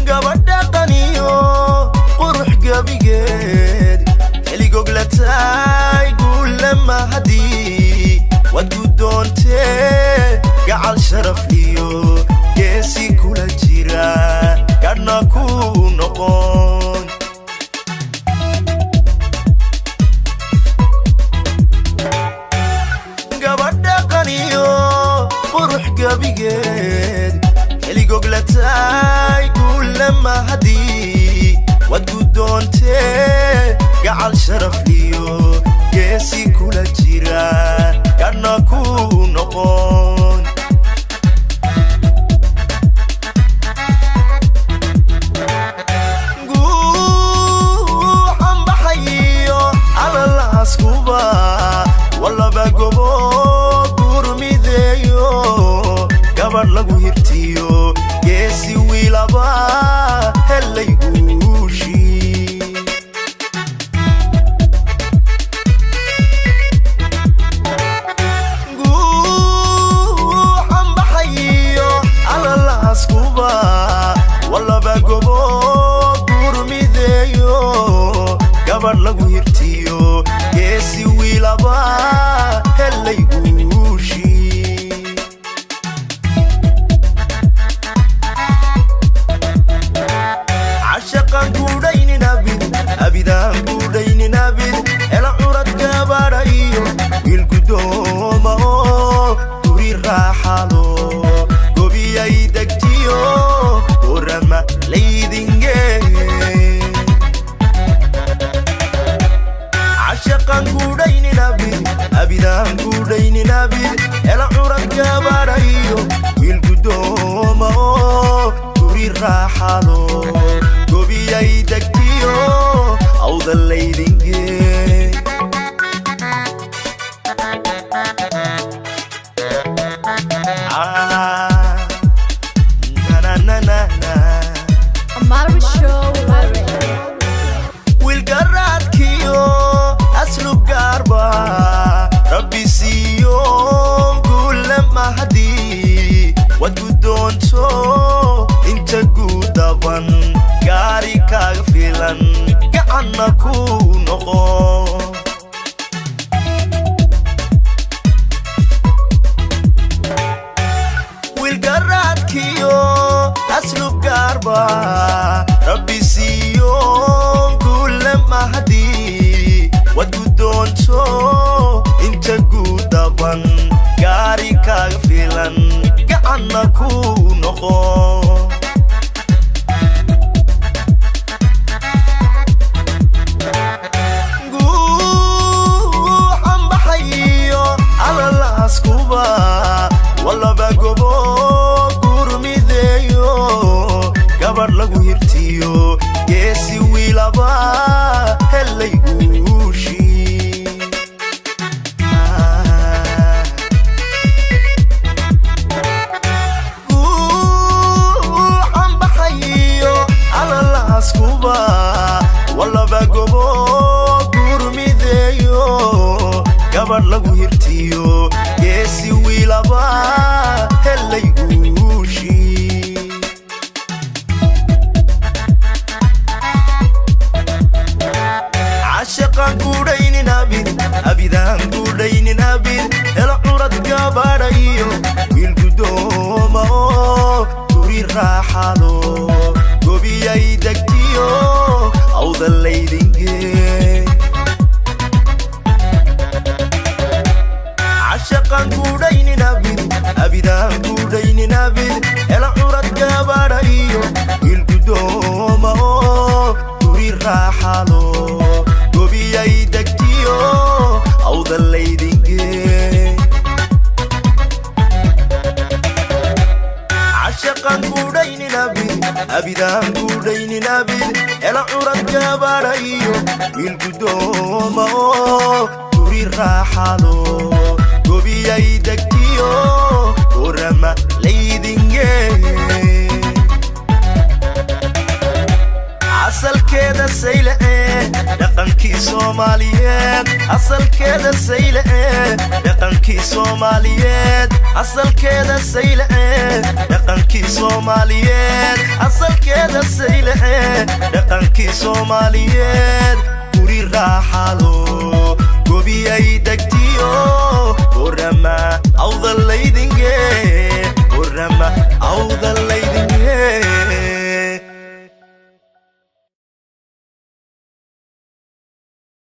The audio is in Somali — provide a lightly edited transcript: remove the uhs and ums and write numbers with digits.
gabadhaa qaniyo qurux gabigeed eli goglatay guulama hadii wad gudoontee gacal sharaf iyo geesi kula jira gadhna ku noqon gabadhaa qaniyo qurux gabigeed eli goglatay guulama hadii wad gudoontee gacal sharaf iyo geesi kula jira gadhna ku noqon guuxan baxayo alalaas kuba walaba gobo gurmideeyo gabadh lagu hirtiyo geesi wiilaba helay guushii guuxan baxayo alalaas kuba walaba gobo gurmideeyo gabadh lagu hirtiyo geesi wiilaba helay guushii عشقاً كودين نبيد أبداً كودين نبيد إلا عرض gabadhayo wilgudooma turi raaxalo gobiyay degtiyo orama leydinge عشقاً كودين نبيد أبداً كودين نبيد إلا عرض gabadhayo wilgudooma turi raaxalo gobiyay degtiyo awda leydinge na na na na wilgaradkiyo aslu garba rabbi siyo gulama hadii wad gudonto inta gudaban gaari kaaga filan gacanna ku noqon wilgaradkiyo aslu garba rabbi siyo gulama hadii wad gudonto inta gudaban gaari kaaga filan gacanna ku noqon guuxan baxayo alalaas kuba walaba gobo gurmideeyo gabadh lagu hirtiyo geesi wiilaba helay guushii guuxan baxayo alalaas kuba walaba gobo gurmideeyo gabadh lagu hirtiyo geesi wiilaba helay guushii عشقاً كودين نبيد أبداً كودين نبيد إلا عرض gabadhayo wilgudooma turi raaxalo gobiyay degtiyo awda leydinge عشقاً كودين نبيد أبداً كودين نبيد إلا عرض gabadhayo wilgudooma turi raaxalo gobiyay degtiyo awda leydinge عشقاً كودين نبيد أبداً كودين نبيد إلا عرض gabadhayo wilgudooma turi raaxalo gobiyay degtiyo orama Soomaaliyeed asalkeeda sayle dhaqankii Soomaaliyeed asalkeeda sayle dhaqankii Soomaaliyeed asalkeeda sayle dhaqankii Soomaaliyeed guri raaxalo gobi ay degtiyo orama awdal